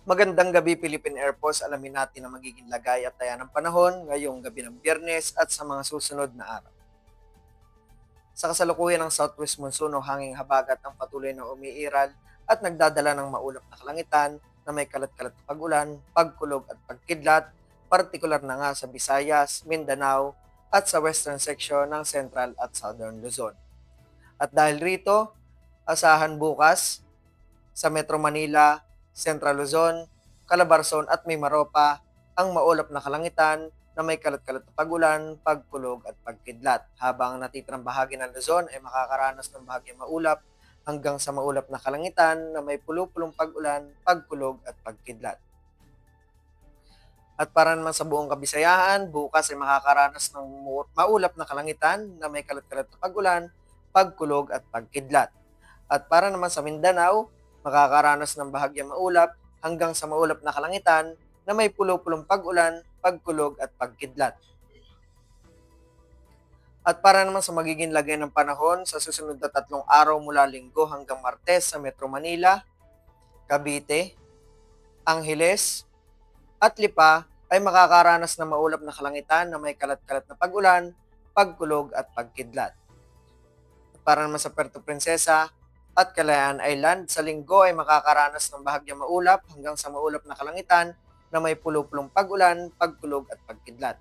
Magandang gabi Philippine Air Force. Alamin natin ang magiging lagay at taya ng panahon ngayong gabi ng Biyernes at sa mga susunod na araw. Sa kasalukuyan ng southwest monsoon o hanging habagat ang patuloy na umiiral at nagdadala ng maulap na kalangitan na may kalat-kalat na pag-ulan, pagkulog at pagkidlat, partikular na nga sa Visayas, Mindanao at sa western section ng Central at Southern Luzon. At dahil rito, asahan bukas sa Metro Manila, Central Luzon, Calabarzon at Mimaropa ang maulap na kalangitan na may kalat-kalat na pagulan, pagkulog at pagkidlat. Habang ang natitirang bahagi ng Luzon ay makakaranas ng bahagyang maulap hanggang sa maulap na kalangitan na may pulupulong pagulan, pagkulog at pagkidlat. At para naman sa buong Kabisayahan, bukas ay makakaranas ng maulap na kalangitan na may kalat-kalat na pagulan, pagkulog at pagkidlat. At para naman sa Mindanao, makakaranas ng bahagyang maulap hanggang sa maulap na kalangitan na may pulo-pulong pag-ulan, pagkulog at pagkidlat. At para naman sa magiging lagay ng panahon sa susunod na 3 araw mula Linggo hanggang Martes sa Metro Manila, Cavite, Angeles, at Lipa ay makakaranas ng maulap na kalangitan na may kalat-kalat na pag-ulan, pagkulog at pagkidlat. At para naman sa Puerto Princesa at Kalayaan Island, sa Linggo ay makakaranas ng bahagyang maulap hanggang sa maulap na kalangitan na may pulo-pulong pag-ulan, pagkulog at pagkidlat.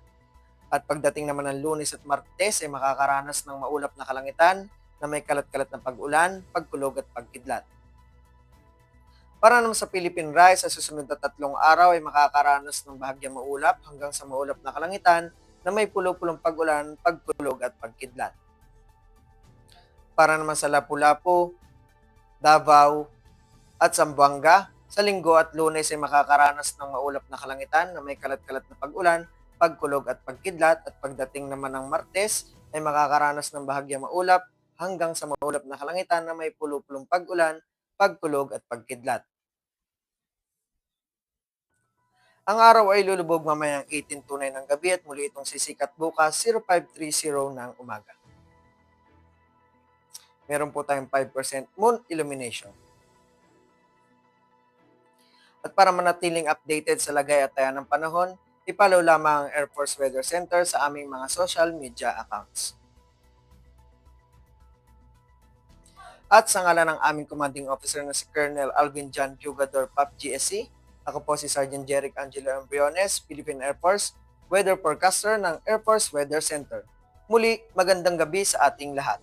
At pagdating naman ng Lunes at Martes ay makakaranas ng maulap na kalangitan na may kalat-kalat na pag-ulan, pagkulog at pagkidlat. Para naman sa Philippine Rise, sa susunod na 3 araw ay makakaranas ng bahagyang maulap hanggang sa maulap na kalangitan na may pulo-pulong pag-ulan, pagkulog at pagkidlat. Para naman sa Lapu-Lapu, Davao at Zamboanga, sa Linggo at Lunes ay makakaranas ng maulap na kalangitan na may kalat-kalat na pag-ulan, pagkulog at pagkidlat. At pagdating naman ng Martes ay makakaranas ng bahagyang maulap hanggang sa maulap na kalangitan na may pulo-pulong pag-ulan, pagkulog at pagkidlat. Ang araw ay lulubog mamayang 18 tunay ng gabi at muli itong sisikat bukas 0530 ng umaga. Meron po tayong 5% moon illumination. At para manatiling updated sa lagay at taya ng panahon, ipalaw lamang ang Air Force Weather Center sa aming mga social media accounts. At sa ngalan ng aming commanding officer na si Colonel Alvin John Jugador, PAP GSC, ako po si Sergeant Jeric Angelo Embriones, Philippine Air Force, Weather Forecaster ng Air Force Weather Center. Muli, magandang gabi sa ating lahat.